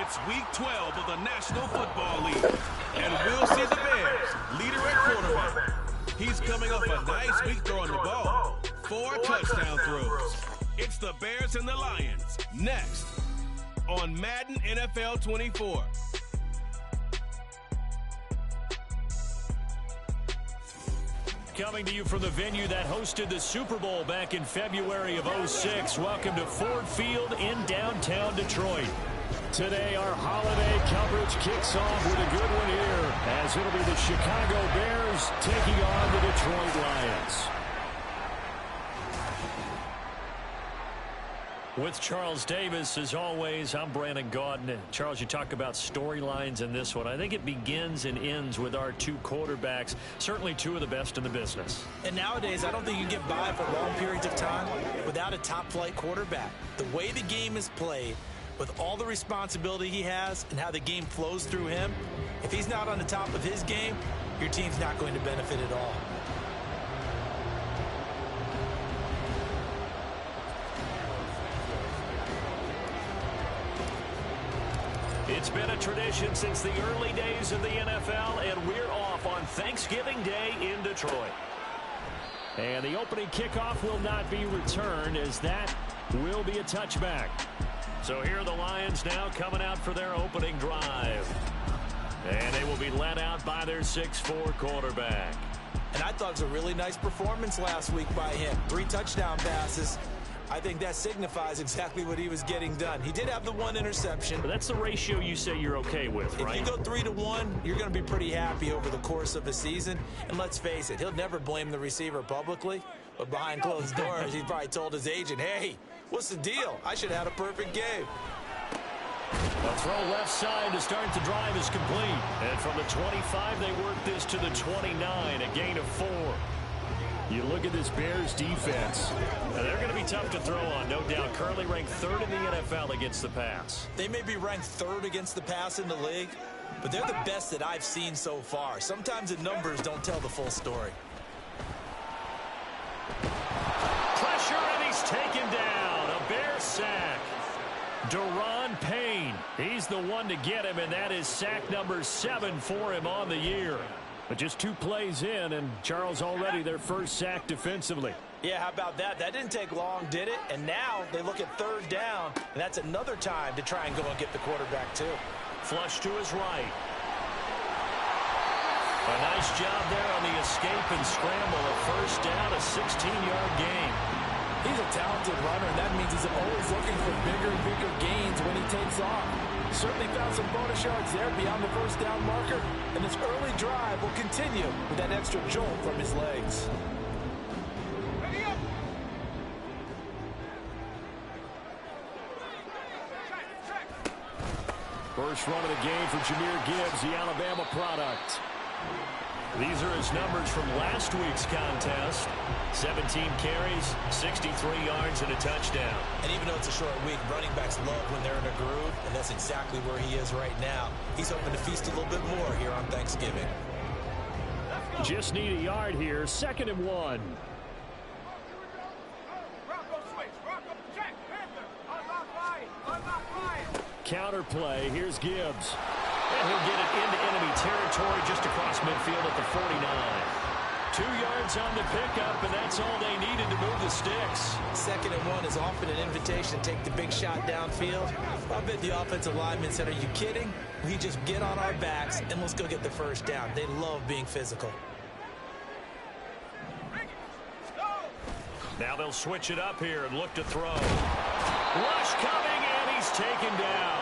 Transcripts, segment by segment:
It's Week 12 of the National Football League, and we'll see the Bears leader at quarterback. He's coming off a nice week throwing the ball. 4 touchdown throws. It's the Bears and the Lions, next on Madden NFL 24. Coming to you from the venue that hosted the Super Bowl back in February of '06. Welcome to Ford Field in downtown Detroit. Today, our holiday coverage kicks off with a good one here, as it'll be the Chicago Bears taking on the Detroit Lions. With Charles Davis, as always, I'm Brandon Gaudin. And Charles, you talk about storylines in this one. I think it begins and ends with our 2 quarterbacks, certainly 2 of the best in the business. And nowadays, I don't think you can get by for long periods of time without a top-flight quarterback. The way the game is played, with all the responsibility he has and how the game flows through him, if he's not on the top of his game, your team's not going to benefit at all. It's been a tradition since the early days of the NFL, and we're off on Thanksgiving Day in Detroit. And the opening kickoff will not be returned, as that will be a touchback. So here are the Lions now coming out for their opening drive. And they will be led out by their 6'4" quarterback. And I thought it was a really nice performance last week by him. 3 touchdown passes. I think that signifies exactly what he was getting done. He did have the 1 interception. But that's the ratio you say you're okay with, right? If you go 3-1, you're going to be pretty happy over the course of a season. And let's face it, he'll never blame the receiver publicly. But behind closed doors, he probably told his agent, hey, what's the deal? I should have had a perfect game. A throw left side to start the drive is complete. And from the 25, they work this to the 29, a gain of 4. You look at this Bears defense. Now, they're going to be tough to throw on, no doubt. Currently ranked 3rd in the NFL against the pass. They may be ranked 3rd against the pass in the league, but they're the best that I've seen so far. Sometimes the numbers don't tell the full story. Pressure, and he's taken down. A Bear sack. Daron Payne. He's the one to get him, and that is sack number 7 for him on the year. But just 2 plays in, and Charles already their first sack defensively. Yeah, how about that? That didn't take long, did it? And now they look at 3rd down, and that's another time to try and go and get the quarterback too. Flush to his right. A nice job there on the escape and scramble. A first down, a 16-yard gain. He's a talented runner, and that means he's always looking for bigger and bigger gains when he takes off. Certainly found some bonus yards there beyond the first down marker, and this early drive will continue with that extra jolt from his legs. First run of the game for Jahmyr Gibbs, the Alabama product. These are his numbers from last week's contest. 17 carries, 63 yards, and a touchdown. And even though it's a short week, running backs love when they're in a groove, and that's exactly where he is right now. He's hoping to feast a little bit more here on Thanksgiving. Just need a yard here, 2nd and 1. Counter play, here's Gibbs. And he'll get it into enemy territory just across midfield at the 49. 2 yards on the pickup, and that's all they needed to move the sticks. 2nd and 1 is often an invitation to take the big shot downfield. I bet the offensive lineman said, are you kidding? We just get on our backs, and let's go get the first down. They love being physical. Now they'll switch it up here and look to throw. Rush coming, and he's taken down.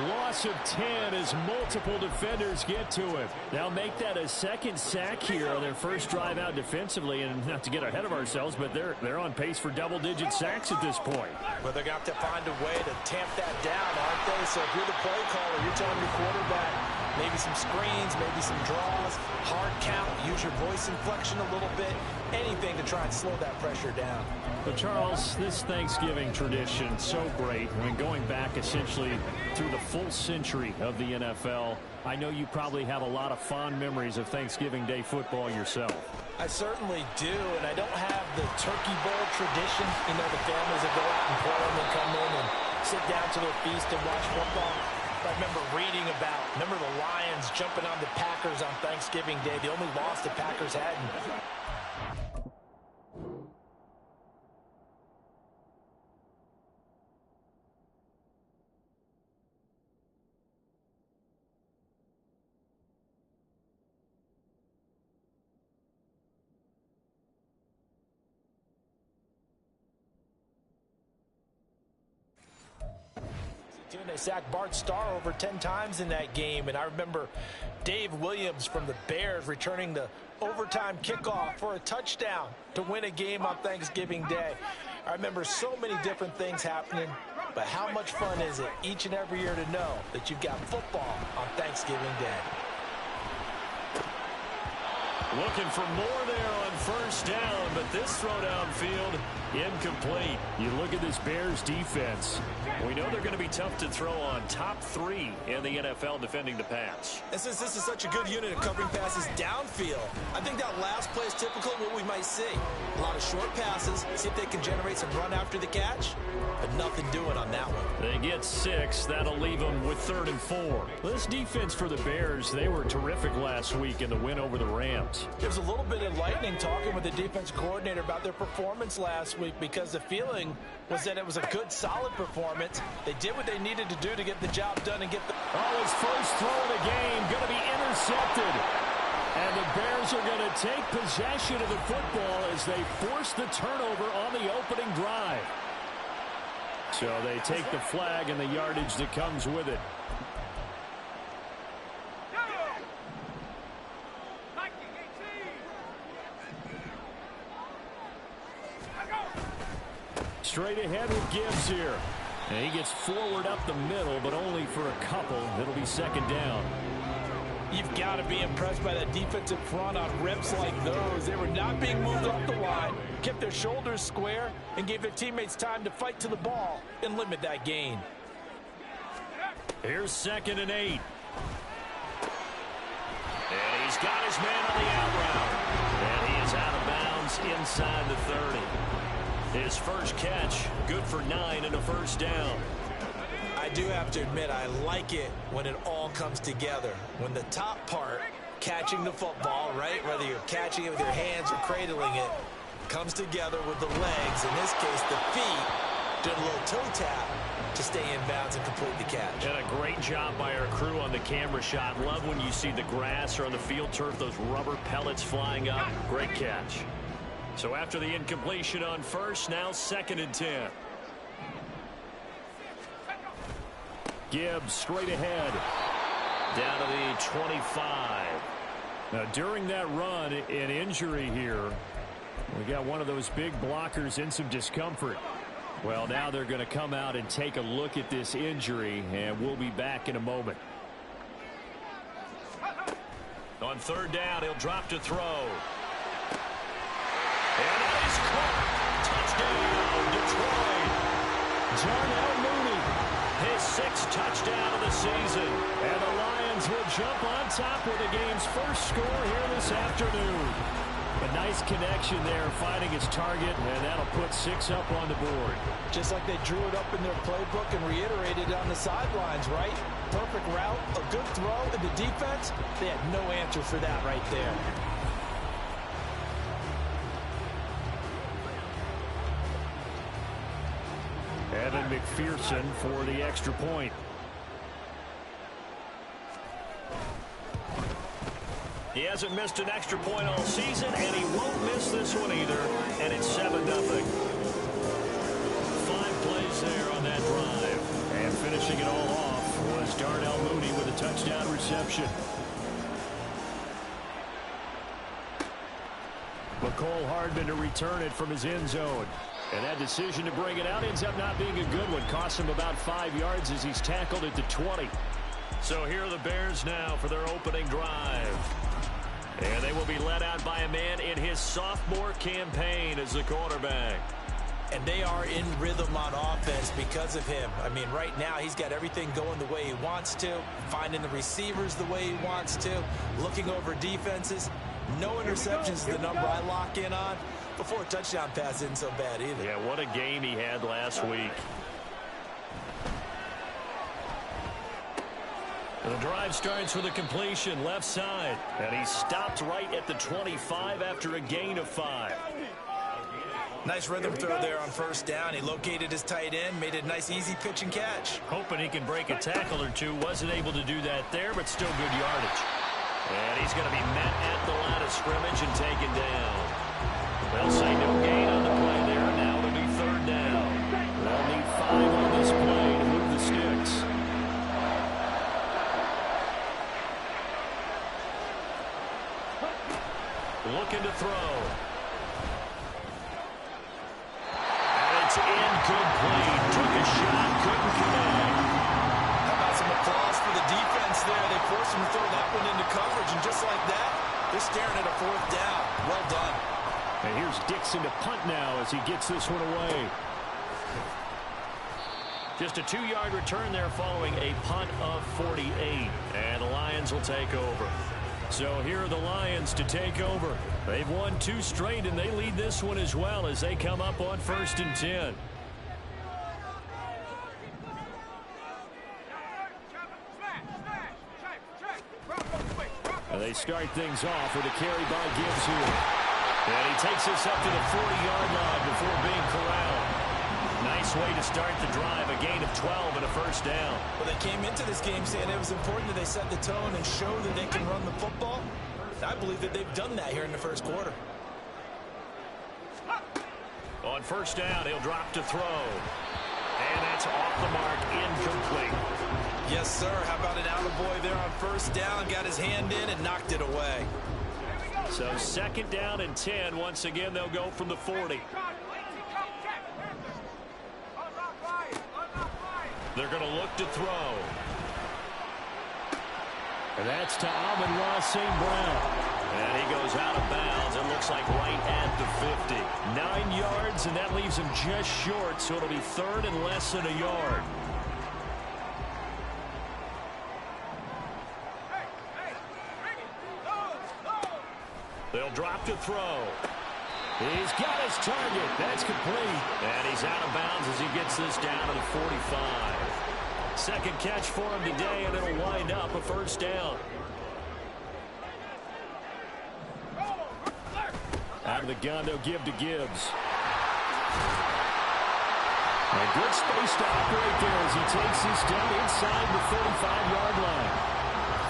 Loss of 10 as multiple defenders get to it. They'll make that a 2nd sack here on their first drive out defensively. And not to get ahead of ourselves, but they're on pace for double-digit sacks at this point. Well, they're going to have to find a way to tamp that down, aren't they? So if you're the play caller, you're telling your quarterback maybe some screens, maybe some draws, hard count, use your voice inflection a little bit, anything to try and slow that pressure down. But Charles, this Thanksgiving tradition, so great. I mean, going back essentially through the full century of the NFL, I know you probably have a lot of fond memories of Thanksgiving Day football yourself. I certainly do, and I don't have the turkey bowl tradition. You know, the families that go out and play and then come in and sit down to their feast and watch football. I remember reading about, the Lions jumping on the Packers on Thanksgiving Day, the only loss the Packers had. They sacked Bart Starr over 10 times in that game, and I remember Dave Williams from the Bears returning the overtime kickoff for a touchdown to win a game on Thanksgiving Day. I remember so many different things happening, but how much fun is it each and every year to know that you've got football on Thanksgiving Day? Looking for more there on first down, but this throw downfield incomplete. You look at this Bears defense. We know they're going to be tough to throw on, top 3 in the NFL defending the pass. And since this is such a good unit of covering passes downfield, I think that last play is typical of what we might see. A lot of short passes, see if they can generate some run after the catch, but nothing doing on that one. They get 6. That'll leave them with 3rd and 4. This defense for the Bears, they were terrific last week in the win over the Rams. There was a little bit enlightening talking with the defense coordinator about their performance last week, because the feeling was that it was a good, solid performance. They did what they needed to do to get the job done and get the... Oh, his first throw of the game going to be intercepted. And the Bears are going to take possession of the football as they force the turnover on the opening drive. So they take the flag and the yardage that comes with it. Straight ahead with Gibbs here. And he gets forward up the middle, but only for a couple. It'll be 2nd down. You've got to be impressed by that defensive front on rips like those. They were not being moved off the line, kept their shoulders square, and gave their teammates time to fight to the ball and limit that gain. Here's 2nd and 8. And he's got his man on the out route. And he is out of bounds inside the 30. His first catch, good for 9 and a first down. I do have to admit, I like it when it all comes together. When the top part, catching the football, right, whether you're catching it with your hands or cradling it, comes together with the legs, in this case the feet, doing a little toe tap to stay in bounds and complete the catch. And a great job by our crew on the camera shot. Love when you see the grass or on the field turf, those rubber pellets flying up. Great catch. So after the incompletion on first, now 2nd and 10. Gibbs straight ahead. Down to the 25. Now during that run, an injury here. We got one of those big blockers in some discomfort. Well, now they're going to come out and take a look at this injury, and we'll be back in a moment. On 3rd down, he'll drop to throw. And he's caught. Touchdown, Detroit. Darnell Mooney, his 6th touchdown of the season. And the Lions will jump on top with the game's first score here this afternoon. A nice connection there, finding his target, and that'll put 6 up on the board. Just like they drew it up in their playbook and reiterated on the sidelines, right? Perfect route, a good throw, and the defense, they had no answer for that right there. Evan McPherson for the extra point. He hasn't missed an extra point all season, and he won't miss this one either, and it's 7-0. 5 plays there on that drive. And finishing it all off was Darnell Mooney with a touchdown reception. McCole Hardman to return it from his end zone. And that decision to bring it out ends up not being a good one. Costs him about 5 yards as he's tackled at the 20. So here are the Bears now for their opening drive. And they will be led out by a man in his sophomore campaign as the quarterback. And they are in rhythm on offense because of him. I mean, right now he's got everything going the way he wants to, finding the receivers the way he wants to, looking over defenses. No interceptions is the number I lock in on. Before a touchdown pass isn't so bad either. Yeah, what a game he had last week. The drive starts with a completion left side, and he stopped right at the 25 after a gain of 5. Nice rhythm throw there on first down. He located his tight end, made it a nice easy pitch and catch. Hoping he can break a tackle or two. Wasn't able to do that there, but still good yardage. And he's going to be met at the line of scrimmage and taken down. They'll say no gain on the play there. Now it'll be third down. They'll need 5 on this play to move the sticks. Looking to throw. And it's incomplete. Took a shot, couldn't connect. How about some applause for the defense there? They forced him to throw that one into coverage, and just like that, they're staring at a fourth down. Well done. And here's Dixon to punt now as he gets this one away. Just a 2-yard return there following a punt of 48. And the Lions will take over. So here are the Lions to take over. They've won 2 straight, and they lead this one as well as they come up on 1st and 10. And they start things off with a carry by Gibbs here. And he takes this up to the 40-yard line before being corralled. Nice way to start the drive, a gain of 12 and a first down. Well, they came into this game saying it was important that they set the tone and show that they can run the football. I believe that they've done that here in the first quarter. On first down, he'll drop to throw. And that's off the mark, incomplete. Yes, sir. How about an attaboy there on first down? Got his hand in and knocked it away. So 2nd down and 10. Once again, they'll go from the 40. They're going to look to throw. And that's to Amon-Ra St. Brown. And he goes out of bounds. It looks like right at the 50. 9 yards, and that leaves him just short, so it'll be 3rd and less than a yard. They'll drop to throw. He's got his target. That's complete. And he's out of bounds as he gets this down to the 45. 2nd catch for him today, and it'll wind up a first down. Out of the gun, they'll give to Gibbs. And good space to operate there as he takes this down inside the 35-yard line.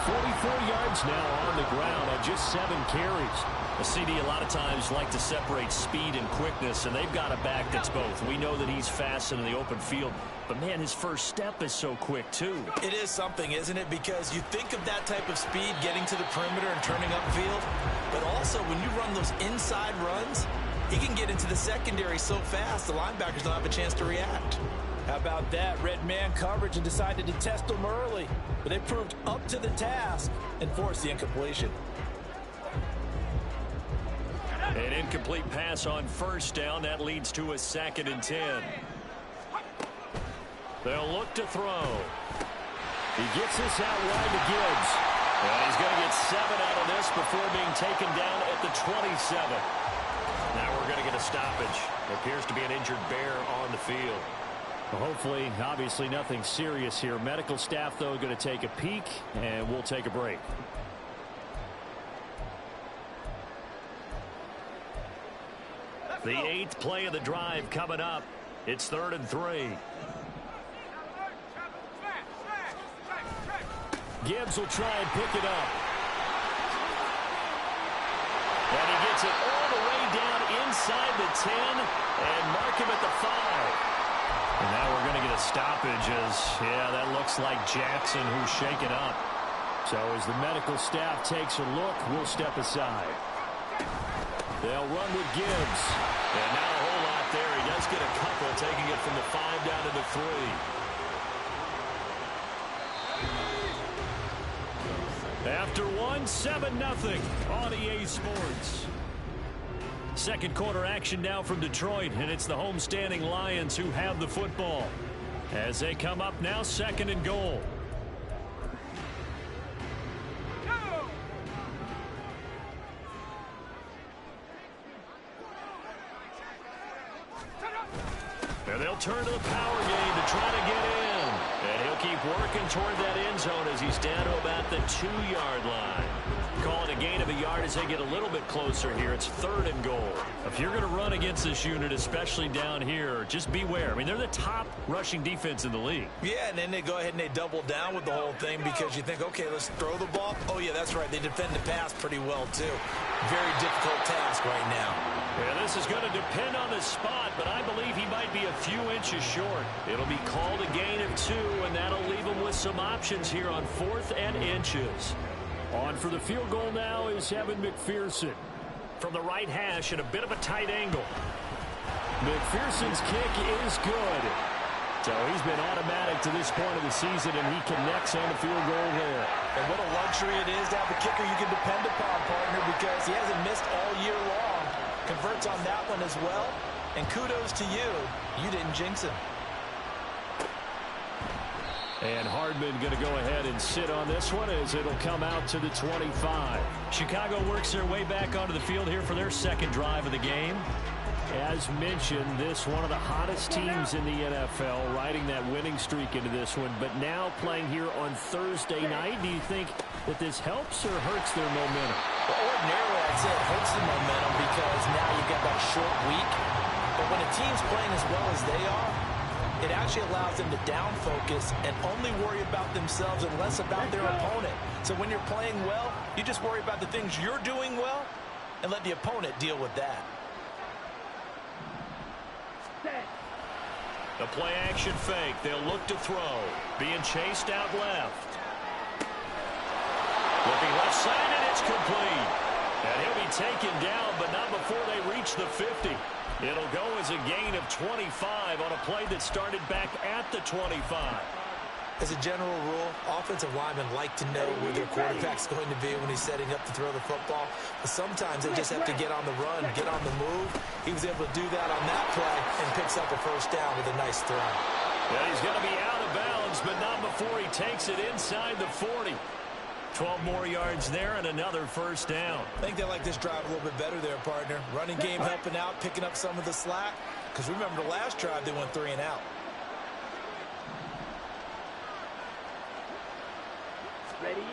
44 yards now on the ground on just 7 carries. A CD a lot of times like to separate speed and quickness, and they've got a back that's both. We know that he's fast in the open field, but man, his first step is so quick too. It is something, isn't it? Because you think of that type of speed getting to the perimeter and turning upfield, but also when you run those inside runs, he can get into the secondary so fast the linebackers don't have a chance to react. How about that? Red man coverage and decided to test them early, but they proved up to the task and forced the incompletion. An incomplete pass on first down. That leads to a 2nd and 10. They'll look to throw. He gets this out wide to Gibbs. And he's going to get 7 out of this before being taken down at the 27. Now we're going to get a stoppage. There appears to be an injured bear on the field. Well, hopefully, obviously nothing serious here. Medical staff, though, going to take a peek, and we'll take a break. The 8th play of the drive coming up. It's 3rd and 3. Gibbs will try and pick it up. And he gets it all the way down inside the 10 and mark him at the 5. And now we're going to get a stoppage as, yeah, that looks like Jackson who's shaken up. So as the medical staff takes a look, we'll step aside. They'll run with Gibbs. And not a whole lot there. He does get a couple, taking it from the 5 down to the 3. After 1, 7-0 on EA Sports. 2nd quarter action now from Detroit, and it's the homestanding Lions who have the football. As they come up now, 2nd and goal. And they'll turn to the power game to try to get in. And he'll They'll keep working toward that end zone as he's down to about the 2-yard line. Call it a gain of a yard as they get a little bit closer here. It's 3rd and goal. If you're going to run against this unit, especially down here, just beware. I mean, they're the top rushing defense in the league. Yeah, and then they go ahead and they double down with the whole thing because you think, okay, let's throw the ball. Oh, yeah, that's right. They defend the pass pretty well, too. Very difficult task right now. Yeah, this is going to depend on the spot, but I believe he might be a few inches short. It'll be called a gain of 2, and that'll leave him with some options here on 4th and inches. On for the field goal now is Evan McPherson. From the right hash at a bit of a tight angle. McPherson's kick is good. So he's been automatic to this point of the season, and he connects on the field goal there. And what a luxury it is to have a kicker you can depend upon, partner, because he hasn't missed all year long. Converts on that one as well. And kudos to you. You didn't jinx him. And Hardman going to go ahead and sit on this one as it'll come out to the 25. Chicago works their way back onto the field here for their 2nd drive of the game. As mentioned, this one of the hottest teams in the NFL, riding that winning streak into this one, but now playing here on Thursday night. Do you think that this helps or hurts their momentum? Well, ordinarily, I'd say it hurts the momentum because now you've got that short week. But when a team's playing as well as they are, it actually allows them to down focus and only worry about themselves and less about their opponent. So when you're playing well, you just worry about the things you're doing well and let the opponent deal with that. The play action fake. They'll look to throw. Being chased out left. Looking left side, and it's complete. And he'll be taken down, but not before they reach the 50. It'll go as a gain of 25 on a play that started back at the 25. As a general rule, offensive linemen like to know where their quarterback's going to be when he's setting up to throw the football. But sometimes they just have to get on the run, get on the move. He was able to do that on that play and picks up a 1st down with a nice throw. Yeah, he's going to be out of bounds, but not before he takes it inside the 40. 12 more yards there and another 1st down. I think they like this drive a little bit better there, partner. Running game helping out, picking up some of the slack. Because remember the last drive, they went 3 and out. Ready?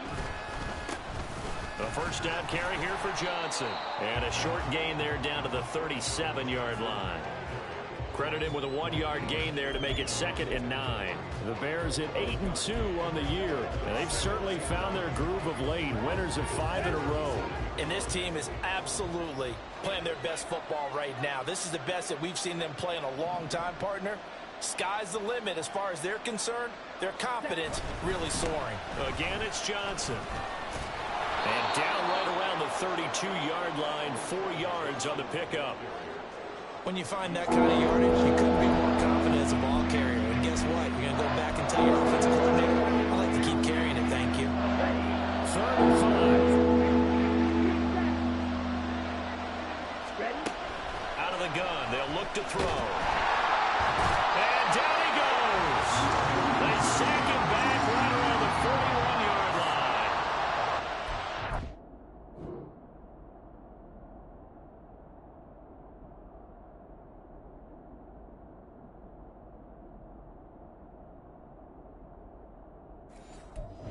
The 1st down carry here for Johnson. And a short gain there down to the 37-yard line. Credit him with a 1-yard gain there to make it 2nd and 9. The Bears at 8-2 on the year. And they've certainly found their groove of late. Winners of 5 in a row. And this team is absolutely playing their best football right now. This is the best that we've seen them play in a long time, partner. Sky's the limit as far as they're concerned. Their confidence really soaring. Again, it's Johnson. And down right around the 32-yard line, 4 yards on the pickup. When you find that kind of yardage, you couldn't be more confident as a ball carrier. And guess what? You're going to go back and tell your offensive coordinator, I like to keep carrying it, thank you. 3rd and 5. Ready? Out of the gun, they'll look to throw. And down he goes. They sack him back right around the 41-yard line.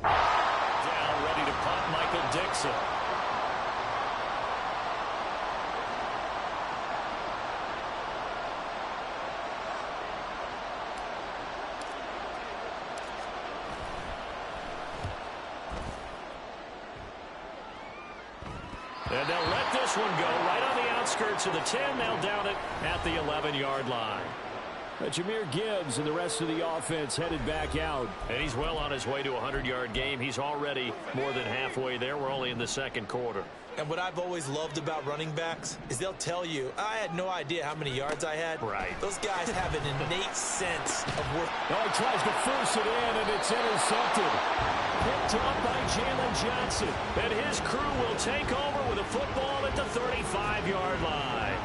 Down, ready to punt, Michael Dixon. And they'll let this one go right on the outskirts of the 10. They'll down it at the 11-yard line. Jahmyr Gibbs and the rest of the offense headed back out. And he's well on his way to a 100-yard game. He's already more than halfway there. We're only in the 2nd quarter. And what I've always loved about running backs is they'll tell you, I had no idea how many yards I had. Right. Those guys have an innate sense of what. Oh, he tries to force it in, and it's intercepted. Picked up by Jalen Johnson. And his crew will take over with a football at the 35-yard line.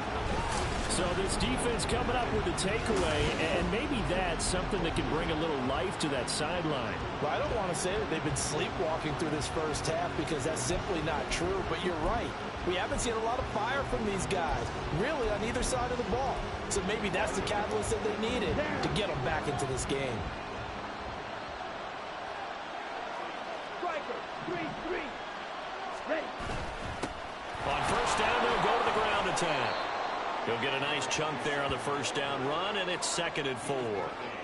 So this defense coming up with a takeaway, and maybe that's something that can bring a little life to that sideline. Well, I don't want to say that they've been sleepwalking through this first half because that's simply not true, but you're right. We haven't seen a lot of fire from these guys, really on either side of the ball. So maybe that's the catalyst that they needed to get them back into this game. On first down, they'll go to the ground attack. He'll get a nice chunk there on the first down run, and it's 2nd and 4.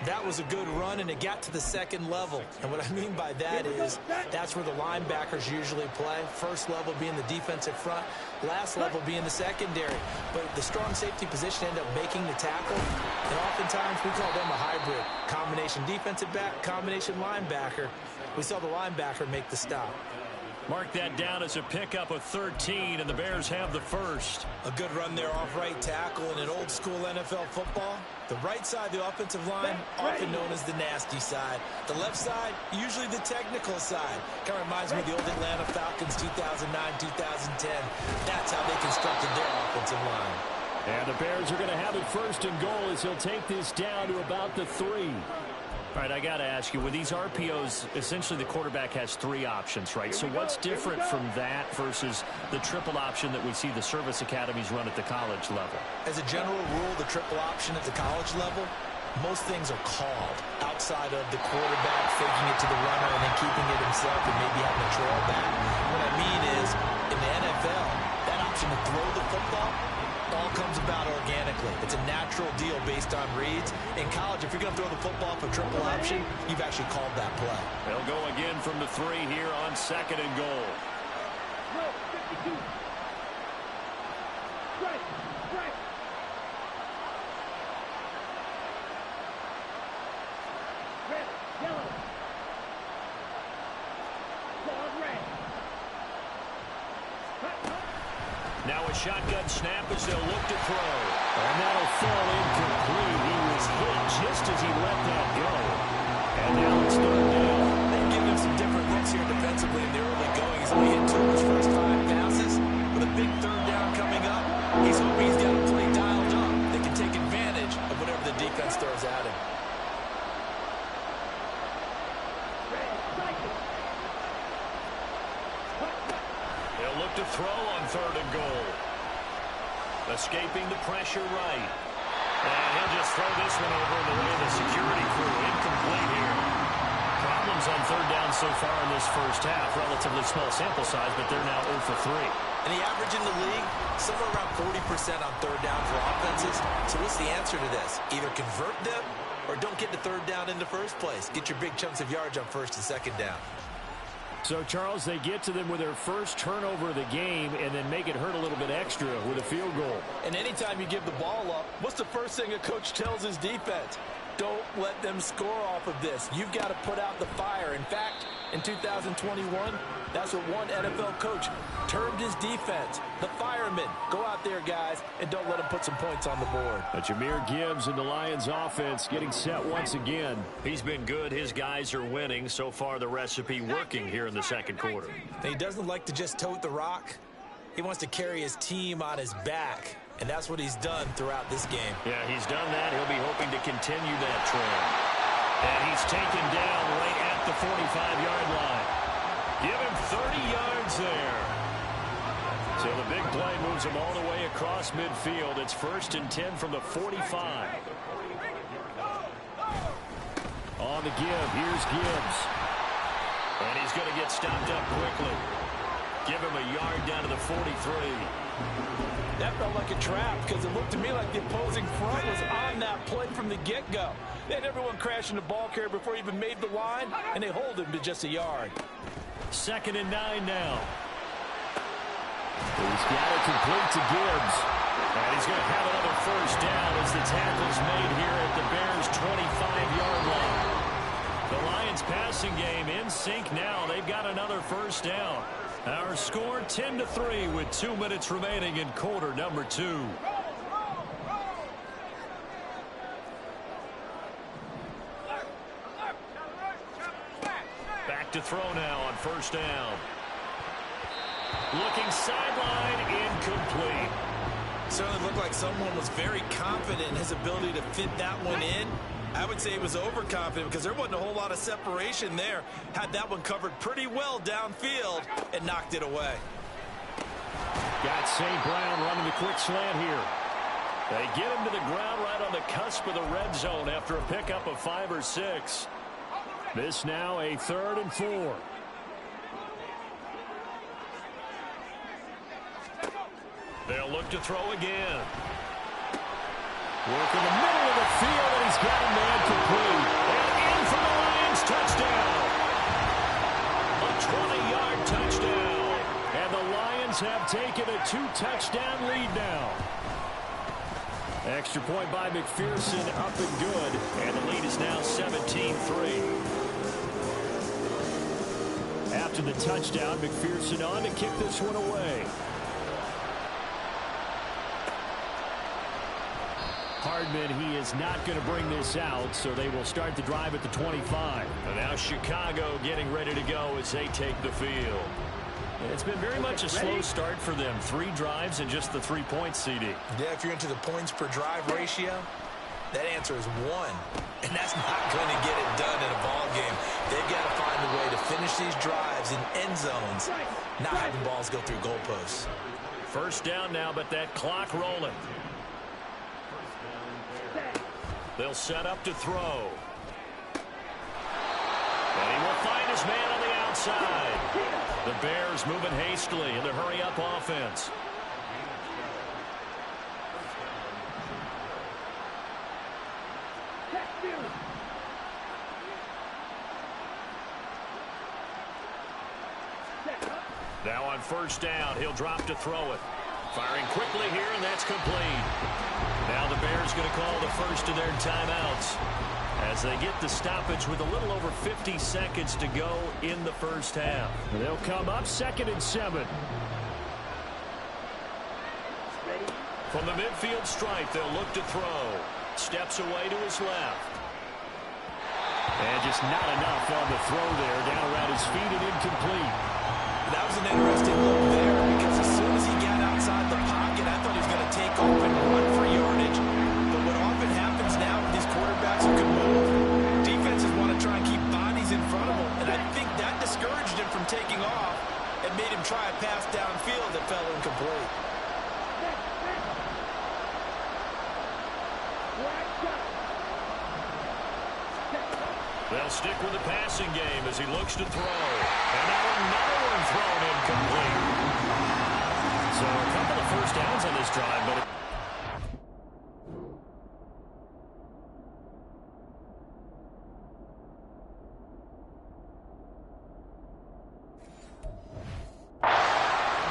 That was a good run, and it got to the second level. And what I mean by that is that's where the linebackers usually play. First level being the defensive front, last level being the secondary. But the strong safety position ended up making the tackle, and oftentimes we call them a hybrid. Combination defensive back, combination linebacker. We saw the linebacker make the stop. Mark that down as a pickup of 13, and the Bears have the first. A good run there off right tackle in an old-school NFL football. The right side, the offensive line, often known as the nasty side. The left side, usually the technical side. Kind of reminds me of the old Atlanta Falcons 2009-2010. That's how they constructed their offensive line. And the Bears are going to have it 1st and goal as he'll take this down to about the 3. All right, I got to ask you, with these RPOs, essentially the quarterback has 3 options, right? So what's different from that versus the triple option that we see the service academies run at the college level? As a general rule, the triple option at the college level, most things are called outside of the quarterback faking it to the runner and then keeping it himself and maybe having a trail back. What I mean is, in the NFL, that option to throw the football all comes about organically. It's a natural deal based on reads. In college, if you're going to throw the football for triple option, you've actually called that play. They'll go again from the 3 here on 2nd and goal. Now a shotgun snap as they'll look to throw. And that'll fall incomplete. He was hit just as he let that go. And now it's 3rd down. They've given him some different looks here defensively in the early going. He's only hit 2 of his first 5 passes. With a big 3rd down coming up, he's hoping he's got a play dialed up that can take advantage of whatever the defense throws at him. They'll look to throw on 3rd and goal. Escaping the pressure right. And he'll just throw this one over in the way of the security crew. Incomplete here. Problems on 3rd down so far in this first half. Relatively small sample size, but they're now 0 for 3. And the average in the league, somewhere around 40% on 3rd down for offenses. So what's the answer to this? Either convert them or don't get to 3rd down in the first place. Get your big chunks of yards on 1st and 2nd down. So, Charles, they get to them with their first turnover of the game and then make it hurt a little bit extra with a field goal. And anytime you give the ball up, what's the first thing a coach tells his defense? Don't let them score off of this. You've got to put out the fire. In fact, in 2021, that's what one NFL coach termed his defense. The firemen. Go out there, guys, and don't let them put some points on the board. But Jahmyr Gibbs and the Lions offense getting set once again. He's been good. His guys are winning. So far, the recipe working here in the 2nd quarter. And he doesn't like to just tote the rock. He wants to carry his team on his back. And that's what he's done throughout this game. Yeah, he's done that. He'll be hoping to continue that trend. And he's taken down right at the 45-yard line. Give him 30 yards there. So the big play moves him all the way across midfield. It's 1st and 10 from the 45. On the give, here's Gibbs. And he's going to get stopped up quickly. Give him a yard down to the 43. That felt like a trap because it looked to me like the opposing front was on that play from the get-go. They had everyone crashing the ball carrier before he even made the line, and they hold him to just a yard. 2nd and 9 now. He's got it complete to Gibbs. And he's going to have another first down as the tackle's made here at the Bears' 25-yard line. The Lions passing game in sync now. They've got another first down. Our score 10-3 with 2 minutes remaining in quarter number 2. Back to throw now on first down. Looking sideline, incomplete. Certainly looked like someone was very confident in his ability to fit that one in. I would say he was overconfident because there wasn't a whole lot of separation there. Had that one covered pretty well downfield and knocked it away. Got St. Brown running the quick slant here. They get him to the ground right on the cusp of the red zone after a pickup of 5 or 6. This now a 3rd and 4. They'll look to throw again. Work in the middle of the field, and he's got a man complete. And in for the Lions, touchdown. A 20-yard touchdown. And the Lions have taken a 2-touchdown lead now. Extra point by McPherson, up and good. And the lead is now 17-3. After the touchdown, McPherson on to kick this one away. Hardman, he is not going to bring this out, so they will start the drive at the 25. And now Chicago getting ready to go as they take the field. It's been very much a slow start for them. 3 drives and just the 3 points, CD. Yeah, if you're into the points per drive ratio, that answer is 1. And that's not going to get it done in a ball game. They've got to find a way to finish these drives in end zones, not having balls go through goalposts. First down now, but that clock rolling. They'll set up to throw. And he will find his man on the outside. The Bears moving hastily in the hurry-up offense. Now on first down, he'll drop to throw it. Firing quickly here, and that's complete. Now the Bears going to call the first of their timeouts as they get the stoppage with a little over 50 seconds to go in the first half. They'll come up 2nd and 7. From the midfield stripe, they'll look to throw. Steps away to his left. And just not enough on the throw there. Down around his feet and incomplete. That was an interesting look there because as soon as he got outside the pocket, I thought he was going to take off and run for yardage. But what often happens now with these quarterbacks who can move, defenses want to try and keep bodies in front of them. And I think that discouraged him from taking off and made him try a pass downfield that fell incomplete. They'll stick with the passing game as he looks to throw. And now another one thrown incomplete. So a couple of first downs on this drive, but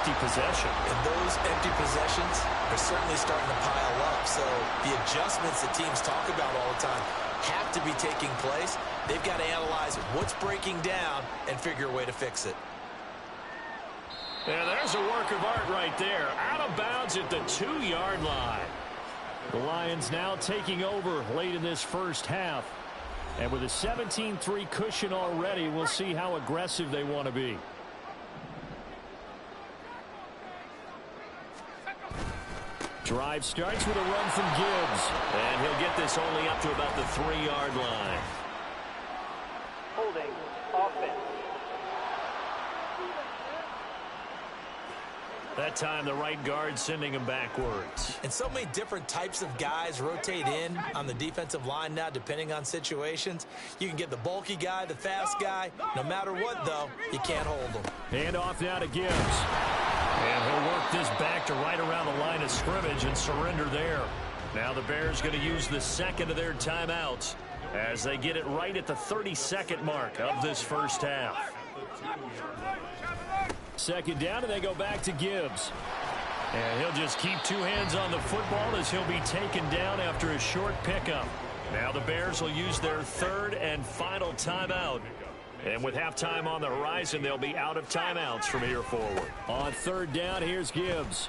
empty possession. And those empty possessions are certainly starting to pile up. So the adjustments that teams talk about all the time have to be taking place. They've got to analyze what's breaking down and figure a way to fix it. Yeah, there's a work of art right there. Out of bounds at the 2-yard line. The Lions now taking over late in this first half. And with a 17-3 cushion already, we'll see how aggressive they want to be. Drive starts with a run from Gibbs. And he'll get this only up to about the 3-yard line. Holding offense. That time the right guard sending him backwards. And so many different types of guys rotate in on the defensive line now depending on situations. You can get the bulky guy, the fast guy. No matter what, though, you can't hold them. Hand off now to Gibbs. And he'll work this back to right around the line of scrimmage and surrender there. Now the Bears going to use the second of their timeouts as they get it right at the 32nd mark of this first half. Second down, and they go back to Gibbs. And he'll just keep 2 hands on the football as he'll be taken down after a short pickup. Now the Bears will use their 3rd and final timeout. And with halftime on the horizon, they'll be out of timeouts from here forward. On 3rd down, here's Gibbs.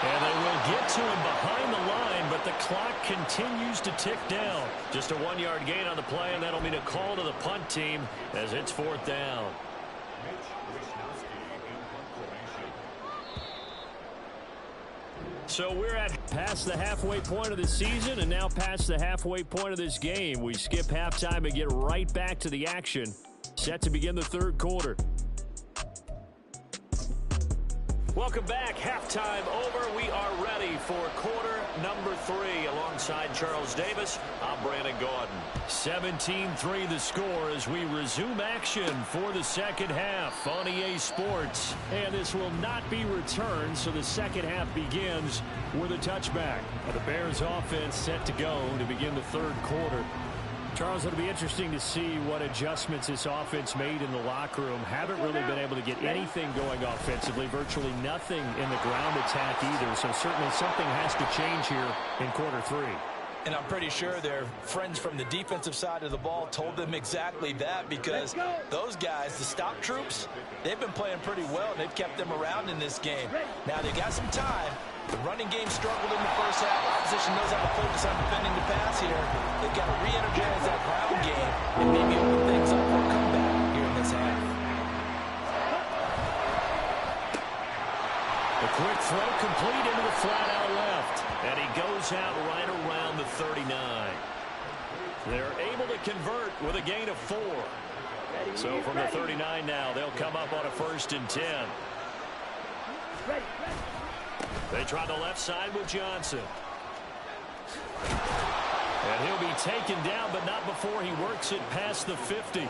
And they will get to him behind the line, but the clock continues to tick down. Just a 1-yard gain on the play, and that'll mean a call to the punt team as it's 4th down. So we're at past the halfway point of the season and now past the halfway point of this game. We skip halftime and get right back to the action. Set to begin the 3rd quarter. Welcome back. Halftime over. We are ready for quarter number 3. Alongside Charles Davis, I'm Brandon Gordon. 17-3 the score as we resume action for the second half on EA Sports. And this will not be returned, so the second half begins with a touchback. The Bears offense set to go to begin the third quarter. Charles, it'll be interesting to see what adjustments this offense made in the locker room. Haven't really been able to get anything going offensively, virtually nothing in the ground attack either. So certainly something has to change here in quarter 3. And I'm pretty sure their friends from the defensive side of the ball told them exactly that, because those guys, the stop troops, they've been playing pretty well, and they've kept them around in this game. Now they got some time. The running game struggled in the first half. Opposition knows how to focus on defending the pass here. They've got to re-energize that ground game and maybe open things up for a comeback here in this half. The quick throw complete into the flat out left. And he goes out right around the 39. They're able to convert with a gain of 4. So from the 39 now, they'll come up on a 1st and 10. They try the left side with Johnson. And he'll be taken down, but not before he works it past the 50.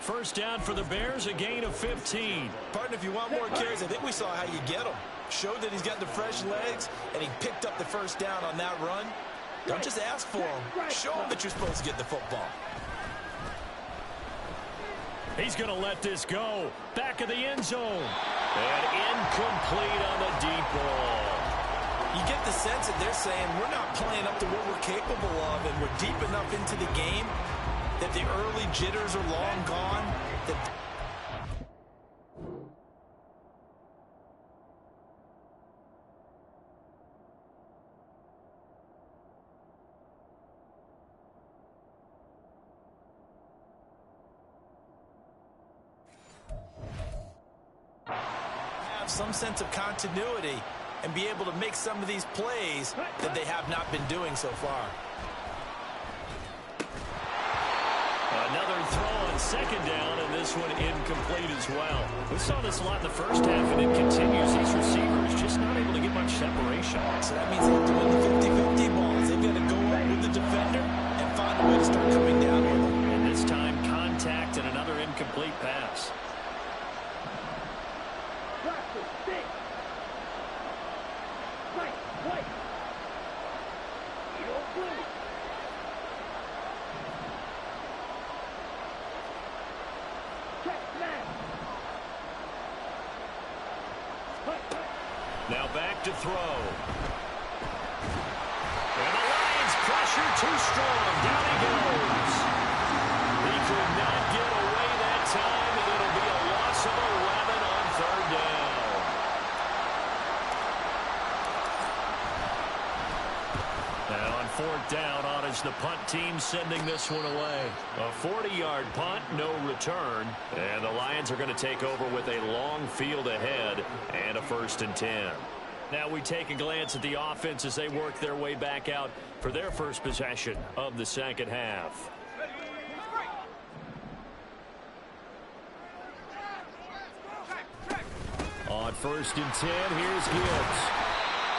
First down for the Bears, a gain of 15. Partner, if you want more carries, I think we saw how you get him. Showed that he's got the fresh legs, and he picked up the first down on that run. Don't just ask for him. Show him that you're supposed to get the football. He's going to let this go. Back of the end zone. And incomplete on the deep ball. You get the sense that they're saying we're not playing up to what we're capable of, and we're deep enough into the game that the early jitters are long gone. Some sense of continuity and be able to make some of these plays that they have not been doing so far. Another throw on second down, and this one incomplete as well. We saw this a lot in the first half, and it continues. These receivers just not able to get much separation. So that means they have to win the 50-50 balls. They've got to go up with the defender and find a way to start coming down with them. And this time, contact and another incomplete pass. Now back to throw. And the Lions pressure too strong. Down he goes. He could not get away that time, and it'll be a loss of 11 on 3rd down. Now on 4th down, on is the punt team sending this one away. A 40-yard punt, no return. And the Lions are going to take over with a long field ahead and a 1st and 10. Now we take a glance at the offense as they work their way back out for their first possession of the second half. On 1st and 10, here's Gibbs.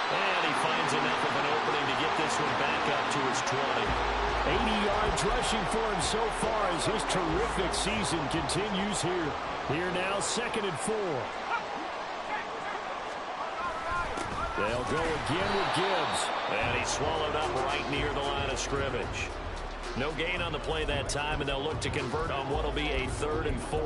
And he finds enough of an opening to get this one back up to his 20. 80 yards rushing for him so far as his terrific season continues here. Here now, 2nd and 4. They'll go again with Gibbs. And he's swallowed up right near the line of scrimmage. No gain on the play that time, and they'll look to convert on what will be a 3rd and 4.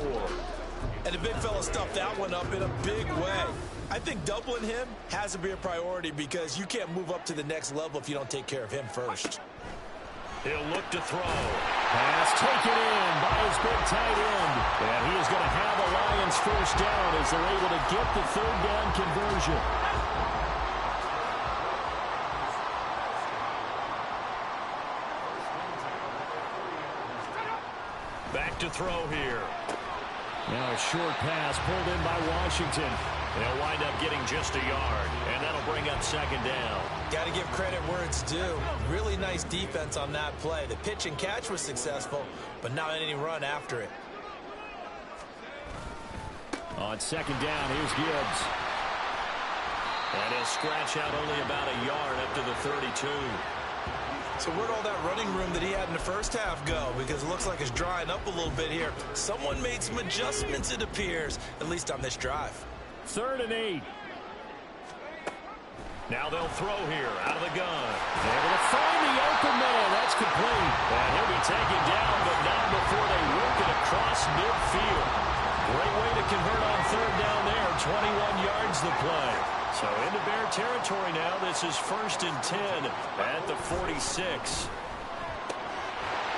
And the big fella stuffed that one up in a big way. I think doubling him has to be a priority, because you can't move up to the next level if you don't take care of him first. He'll look to throw. Pass taken in by his big tight end. And he is going to have the Lions first down as they're able to get the 3rd down conversion. Back to throw here. Now a short pass pulled in by Washington. They'll wind up getting just a yard, and that'll bring up 2nd down. Got to give credit where it's due. Really nice defense on that play. The pitch and catch was successful, but not any run after it. On 2nd down, here's Gibbs. And he'll scratch out only about a yard up to the 32. So where'd all that running room that he had in the first half go? Because it looks like it's drying up a little bit here. Someone made some adjustments, it appears, at least on this drive. 3rd and 8. Now they'll throw here out of the gun. Able to find the open man. That's complete. And he'll be taken down, but not before they work it across midfield. Great way to convert on 3rd down there. 21 yards the play. So into Bear territory now. This is 1st and 10 at the 46.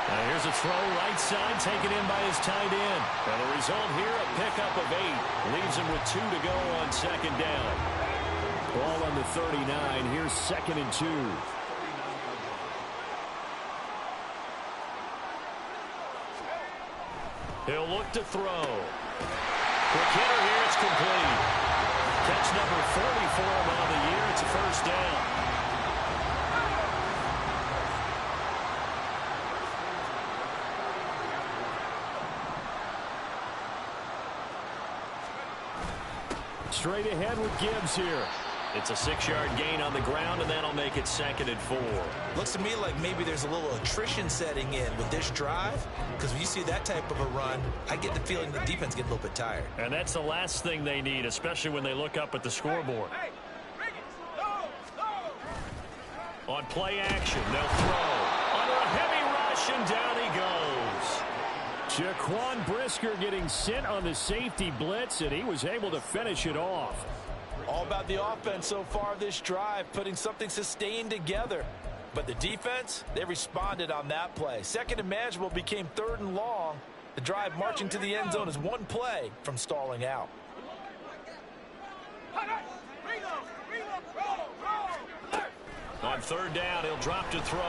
Now here's a throw right side taken in by his tight end. And the result here, a pickup of 8. Leaves him with 2 to go on 2nd down. Ball on the 39. Here's 2nd and 2. He'll look to throw. Quick hitter here. It's complete. Catch number 44 on the year. It's a 1st down. Straight ahead with Gibbs here. It's a 6-yard gain on the ground, and that'll make it 2nd and 4. Looks to me like maybe there's a little attrition setting in with this drive, because when you see that type of a run, I get the feeling the defense gets a little bit tired. And that's the last thing they need, especially when they look up at the scoreboard. On play action, they'll throw. Under a heavy rush, and down he goes. Jaquan Brisker getting sent on the safety blitz, and he was able to finish it off. All about the offense so far this drive, putting something sustained together. But the defense, they responded on that play. 2nd and manageable became 3rd and long. The drive marching to the end zone is 1 play from stalling out. On 3rd down, he'll drop to throw.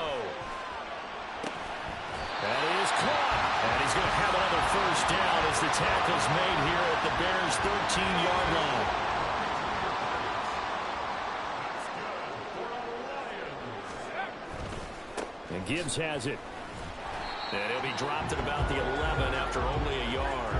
That is caught. And he's going to have another 1st down as the tackle's made here at the Bears' 13-yard line. And Gibbs has it. And he'll be dropped at about the 11 after only a yard.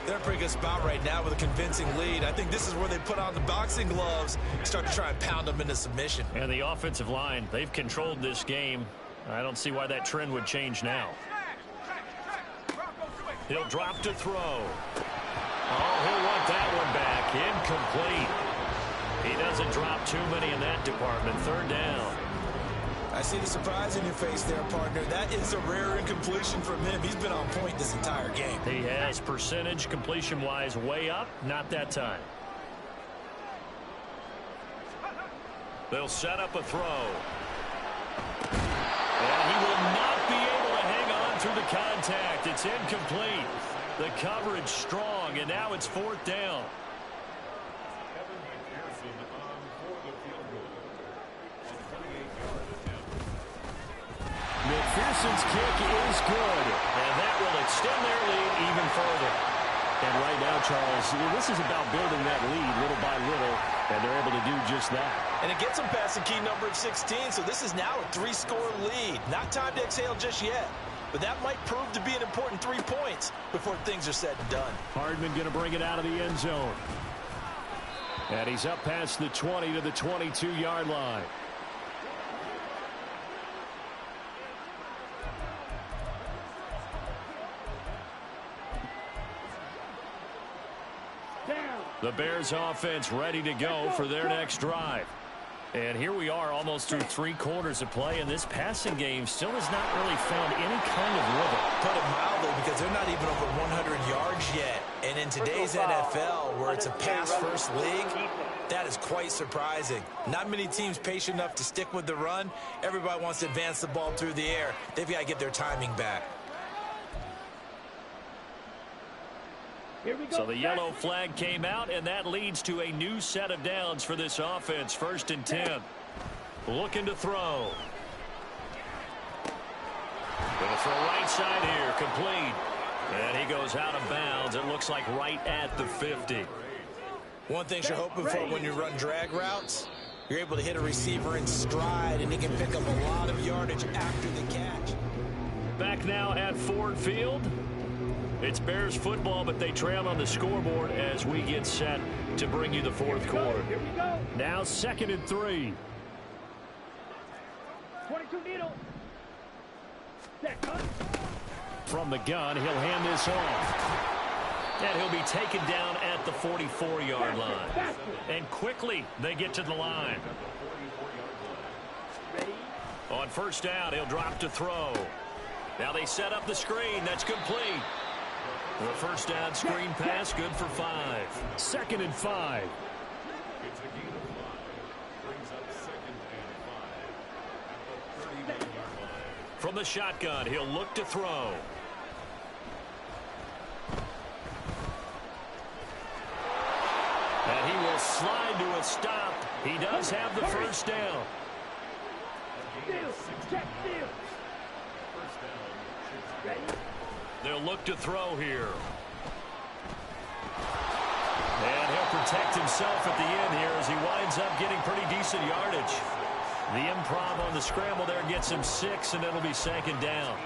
They're in a pretty good spot right now with a convincing lead. I think this is where they put on the boxing gloves, start to try and pound them into submission. And the offensive line, they've controlled this game. I don't see why that trend would change now. He'll drop to throw. Oh, he'll want that one back. Incomplete. He doesn't drop too many in that department. 3rd down. I see the surprise in your face there, partner. That is a rare incompletion from him. He's been on point this entire game. He has. Percentage completion-wise way up. Not that time. They'll set up a throw. And he will not be able to hang on through the contact. It's incomplete. The coverage strong, and now it's 4th down. McPherson's kick is good. And that will extend their lead even further. And right now, Charles, this is about building that lead little by little, and they're able to do just that. And it gets them past the key number of 16, so this is now a 3-score lead. Not time to exhale just yet, but that might prove to be an important 3 points before things are said and done. Hardman going to bring it out of the end zone. And he's up past the 20 to the 22-yard line. The Bears offense ready to go for their next drive. And here we are almost through 3 quarters of play, and this passing game still has not really found any kind of rhythm. Put it mildly, because they're not even over 100 yards yet. And in today's NFL, where it's a pass-first league, that is quite surprising. Not many teams patient enough to stick with the run. Everybody wants to advance the ball through the air. They've got to get their timing back. So the yellow flag came out, and that leads to a new set of downs for this offense. 1st and 10. Looking to throw. Going to throw right side here. Complete. And he goes out of bounds. It looks like right at the 50. One thing you're hoping for when you run drag routes, you're able to hit a receiver in stride, and he can pick up a lot of yardage after the catch. Back now at Ford Field. It's Bears football, but they trail on the scoreboard as we get set to bring you the fourth quarter. Now 2nd and 3. 22 needle. From the gun, he'll hand this off. And he'll be taken down at the 44-yard line. And quickly, they get to the line. On first down, he'll drop to throw. Now they set up the screen. That's complete. The first down screen pass, good for 5. 2nd and 5. From the shotgun, he'll look to throw. And he will slide to a stop. He does have the first down. They'll look to throw here. And he'll protect himself at the end here as he winds up getting pretty decent yardage. The improv on the scramble there gets him 6, and it'll be 2nd down.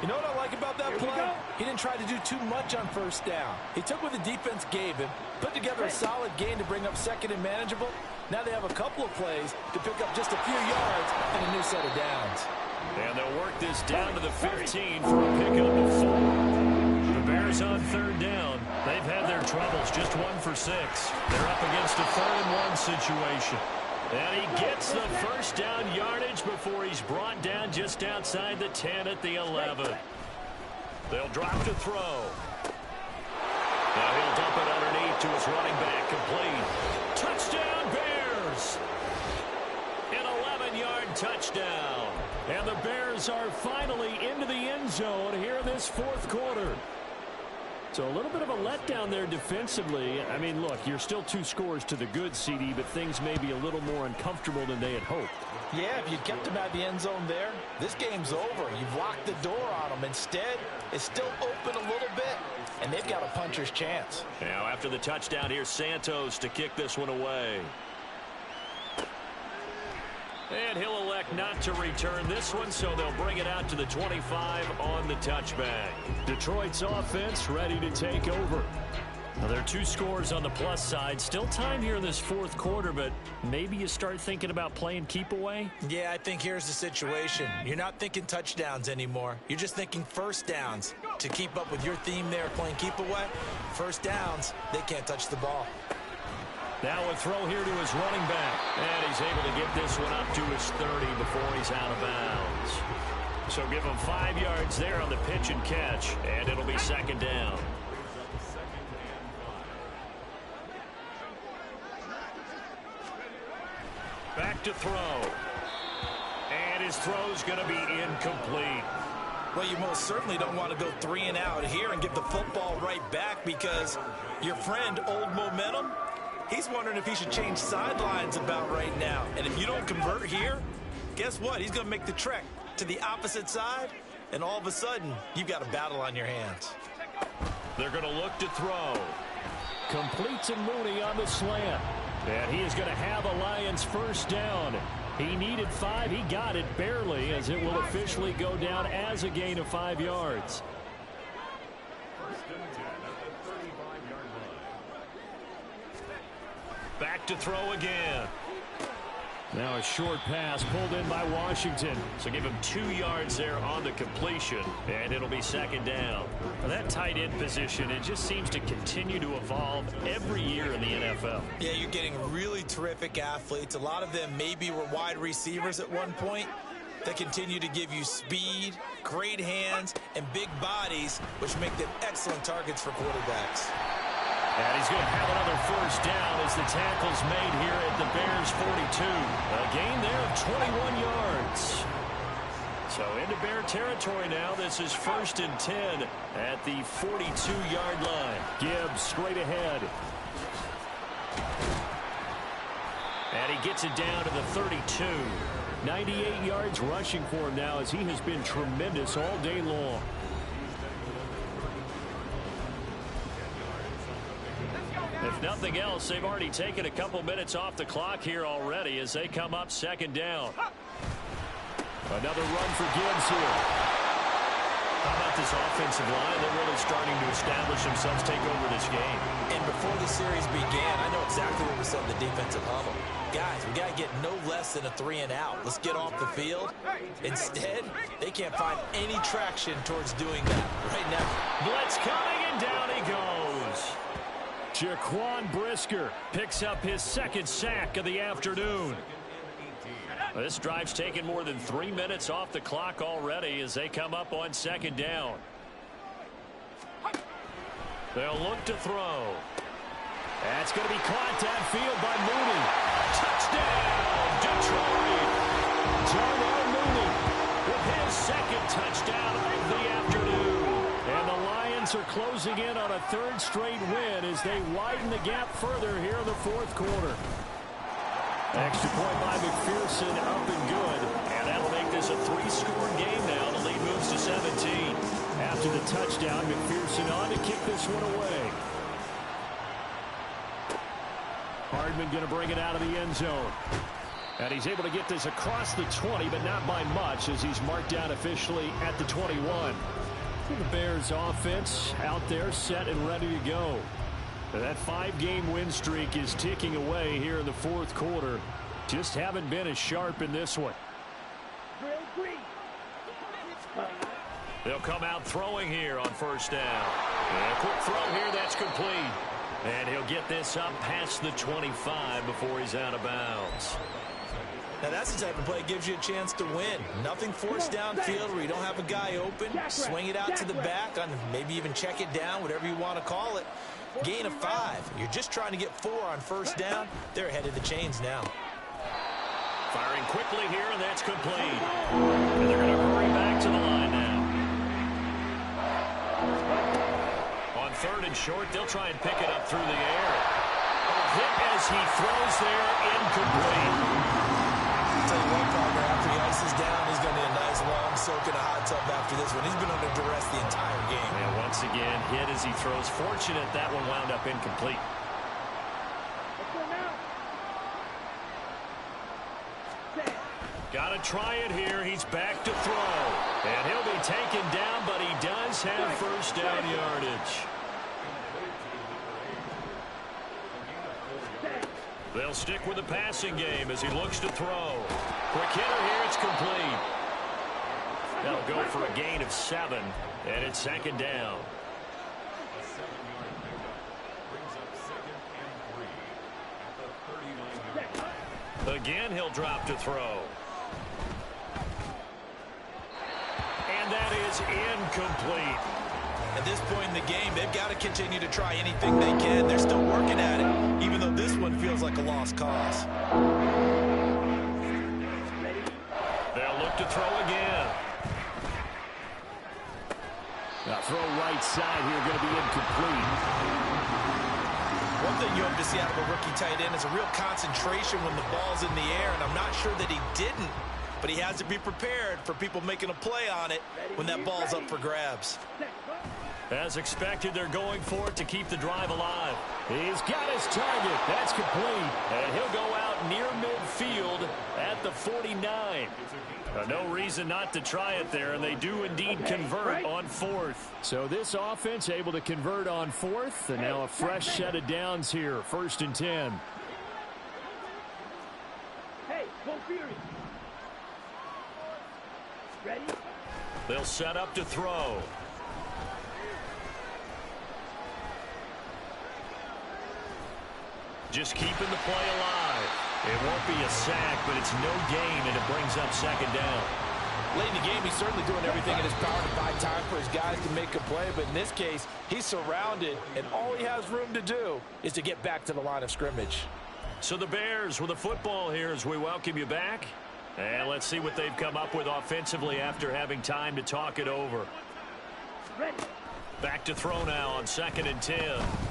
You know what I like about that play? He didn't try to do too much on first down. He took what the defense gave him, put together a solid gain to bring up 2nd and manageable. Now they have a couple of plays to pick up just a few yards and a new set of downs. And they'll work this down to the 15 for a pickup of 4. The Bears on 3rd down. They've had their troubles, just 1 for 6. They're up against a 3rd and 1 situation. And he gets the first down yardage before he's brought down just outside the 10 at the 11. They'll drop to throw. Now he'll dump it underneath to his running back, complete. Touchdown Bears! An 11-yard touchdown. And the Bears are finally into the end zone here in this 4th quarter. So a little bit of a letdown there defensively. I mean, look, you're still 2 scores to the good, CD, but things may be a little more uncomfortable than they had hoped. Yeah, if you kept him out of the end zone there, this game's over. You've locked the door on him. Instead, it's still open a little bit, and they've got a puncher's chance. Now after the touchdown, here's Santos to kick this one away. And he'll elect not to return this one, so they'll bring it out to the 25 on the touchback. Detroit's offense ready to take over. Now, there are 2 scores on the plus side. Still time here in this 4th quarter, but maybe you start thinking about playing keep away? Yeah, I think here's the situation. You're not thinking touchdowns anymore. You're just thinking first downs. To keep up with your theme there, playing keep away, first downs, they can't touch the ball. Now a throw here to his running back. And he's able to get this one up to his 30 before he's out of bounds. So give him 5 yards there on the pitch and catch, and it'll be 2nd down. Back to throw. And his throw's going to be incomplete. Well, you most certainly don't want to go 3 and out here and give the football right back because your friend, Old Momentum, he's wondering if he should change sidelines about right now. And if you don't convert here, guess what? He's going to make the trek to the opposite side, and all of a sudden, you've got a battle on your hands. They're going to look to throw. Completes and Mooney on the slant. And he is going to have a Lions first down. He needed 5. He got it barely, as it will officially go down as a gain of 5 yards. Back to throw again. Now a short pass pulled in by Washington. So give him 2 yards there on the completion, and it'll be 2nd down. Well, that tight end position, it just seems to continue to evolve every year in the NFL. Yeah, you're getting really terrific athletes. A lot of them maybe were wide receivers at one point. They continue to give you speed, great hands, and big bodies, which make them excellent targets for quarterbacks. And he's going to have another first down as the tackle's made here at the Bears 42. A gain there of 21 yards. So into Bear territory now. This is 1st and 10 at the 42-yard line. Gibbs straight ahead. And he gets it down to the 32. 98 yards rushing for him now, as he has been tremendous all day long. If nothing else, they've already taken a couple minutes off the clock here already as they come up 2nd down. Another run for Gibbs here. How about this offensive line? They're really starting to establish themselves, take over this game. And before the series began, I know exactly what we said in the defensive huddle. Guys, we got to get no less than a 3-and-out. Let's get off the field. Instead, they can't find any traction towards doing that right now. Blitz coming, and down he goes. Jaquan Brisker picks up his second sack of the afternoon. This drive's taken more than 3 minutes off the clock already as they come up on second down. They'll look to throw. That's going to be caught downfield by Mooney. Touchdown, Detroit! Darnell Mooney With his second touchdown of the afternoon. And the Lions are closing in on a third straight win as they widen the gap further here in the fourth quarter. Extra point by McPherson, up and good. And that'll make this a 3-score game now. The lead moves to 17. After the touchdown, McPherson on to kick this one away. Hardman going to bring it out of the end zone. And he's able to get this across the 20, but not by much as he's marked down officially at the 21. The Bears offense out there set and ready to go. That 5-game win streak is ticking away here in the fourth quarter. Just haven't been as sharp in this one. They'll come out throwing here on first down. And a quick throw here, that's complete. And he'll get this up past the 25 before he's out of bounds. Now, that's the type of play that gives you a chance to win. Nothing forced downfield where you don't have a guy open. Swing it out to the back, on maybe even check it down, whatever you want to call it. Gain of 5. You're just trying to get 4 on first down. They're ahead of the chains now. Firing quickly here, and that's complete. And they're going to hurry back to the line now. On third and short, they'll try and pick it up through the air. Hit as he throws there, incomplete. I'll tell you what, partner, after he ices down, he's going to need a nice long soak in a hot tub after this one. He's been under duress the entire game. And once again, hit as he throws. Fortunate that one wound up incomplete. Got to try it here. He's back to throw. And he'll be taken down, but he does have first down yardage. They'll stick with the passing game as he looks to throw. Quick hitter here, it's complete. That'll go for a gain of 7, and it's second down. Again, he'll drop to throw. And that is incomplete. At this point in the game, they've got to continue to try anything they can. They're still working at it, even though this one feels like a lost cause. They'll look to throw again. Now throw right side here, going to be incomplete. One thing you hope to see out of a rookie tight end is a real concentration when the ball's in the air, and I'm not sure that he didn't, but he has to be prepared for people making a play on it when that ball's up for grabs. As expected, they're going for it to keep the drive alive. He's got his target. That's complete. And he'll go out near midfield at the 49. No reason not to try it there, and they do indeed convert on fourth. So this offense able to convert on fourth, and now a fresh set of downs here, 1st and 10. Hey, go Fury. Ready? They'll set up to throw. Just keeping the play alive. It won't be a sack, but it's no gain, and it brings up second down. Late in the game, he's certainly doing everything in his power to buy time for his guys to make a play, but in this case, he's surrounded, and all he has room to do is to get back to the line of scrimmage. So the Bears with the football here as we welcome you back. And let's see what they've come up with offensively after having time to talk it over. Ready. Back to throw now on 2nd and 10.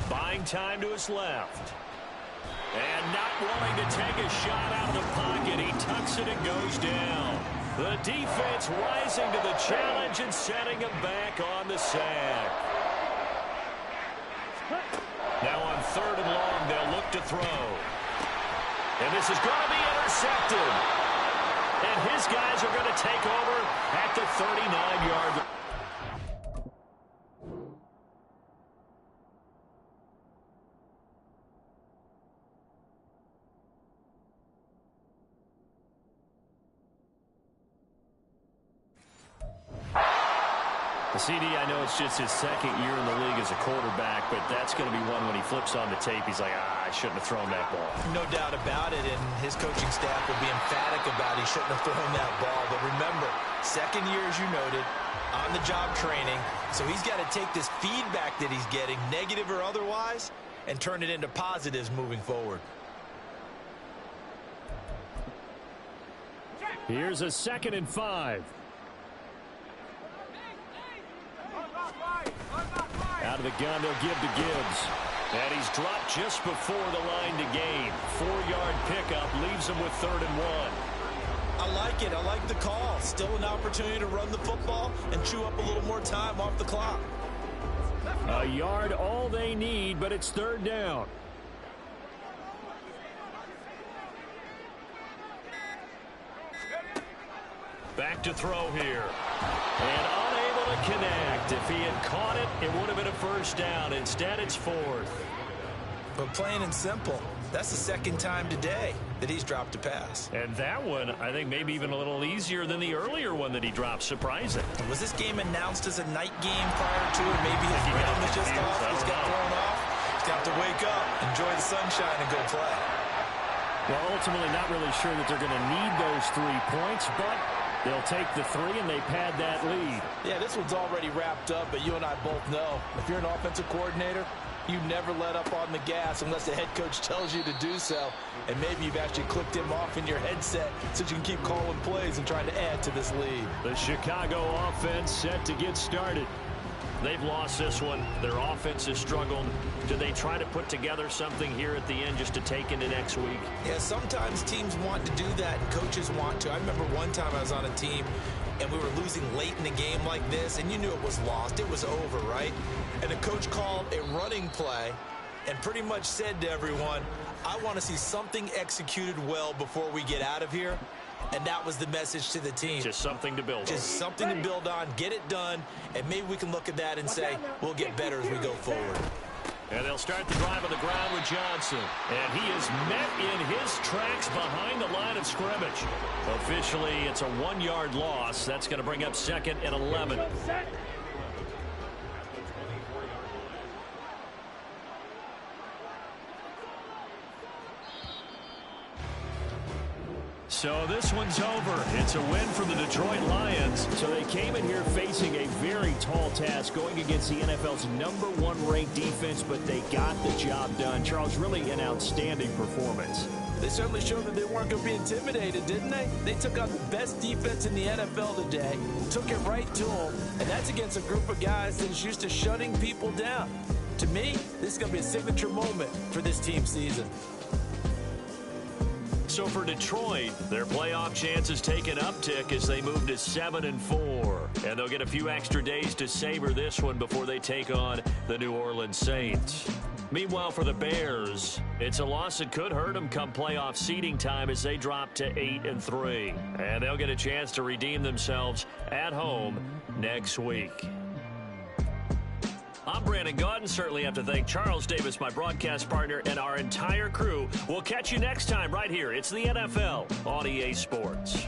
Buying time to his left. And not willing to take a shot out of the pocket. He tucks it and goes down. The defense rising to the challenge and setting him back on the sack. Now on 3rd and long, they'll look to throw. And this is going to be intercepted. And his guys are going to take over at the 39-yard line. The CD, I know it's just his second year in the league as a quarterback, but that's going to be one when he flips on the tape, he's like, I shouldn't have thrown that ball. No doubt about it, and his coaching staff will be emphatic about he shouldn't have thrown that ball. But remember, second year, as you noted, on-the-job training, so he's got to take this feedback that he's getting, negative or otherwise, and turn it into positives moving forward. Here's a 2nd and 5. Out of the gun, they'll give to Gibbs. And he's dropped just before the line to gain. 4-yard pickup leaves him with 3rd and 1. I like it. I like the call. Still an opportunity to run the football and chew up a little more time off the clock. A yard all they need, but it's 3rd down. Back to throw here. And unable to connect. If he had caught it, it would have been a 1st down. Instead, it's 4th. But plain and simple, that's the 2nd time today that he's dropped a pass. And that one, I think, maybe even a little easier than the earlier one that he dropped. Surprising. Was this game announced as a night game prior to it? Maybe his rhythm was just off. He's got thrown off. He's got to wake up, enjoy the sunshine, and go play. Well, ultimately not really sure that they're going to need those 3 points, but they'll take the 3 and they pad that lead. Yeah, this one's already wrapped up, but you and I both know if you're an offensive coordinator, you never let up on the gas unless the head coach tells you to do so. And maybe you've actually clicked him off in your headset so you can keep calling plays and trying to add to this lead. The Chicago offense set to get started. They've lost this one. Their offense has struggled. Do they try to put together something here at the end just to take into next week? Yeah, sometimes teams want to do that and coaches want to. I remember one time I was on a team and we were losing late in the game like this, and you knew it was lost. It was over, right? And the coach called a running play and pretty much said to everyone, I want to see something executed well before we get out of here. And that was the message to the team. Just something to build on. Just something to build on, get it done, and maybe we can look at that and say, we'll get better as we go forward. And they'll start the drive on the ground with Johnson. And he is met in his tracks behind the line of scrimmage. Officially, it's a 1-yard loss. That's going to bring up 2nd and 11. So this one's over. It's a win for the Detroit Lions. So they came in here facing a very tall task going against the NFL's #1 ranked defense, but they got the job done. Charles, really an outstanding performance. They certainly showed that they weren't going to be intimidated, didn't they? They took out the best defense in the NFL today, took it right to them, and that's against a group of guys that is used to shutting people down. To me, this is going to be a signature moment for this team season. So for Detroit, their playoff chances take an uptick as they move to 7-4. And they'll get a few extra days to savor this one before they take on the New Orleans Saints. Meanwhile, for the Bears, it's a loss that could hurt them come playoff seeding time as they drop to 8-3. And they'll get a chance to redeem themselves at home next week. I'm Brandon Gaudin. Certainly have to thank Charles Davis, my broadcast partner, and our entire crew. We'll catch you next time right here. It's the NFL on EA Sports.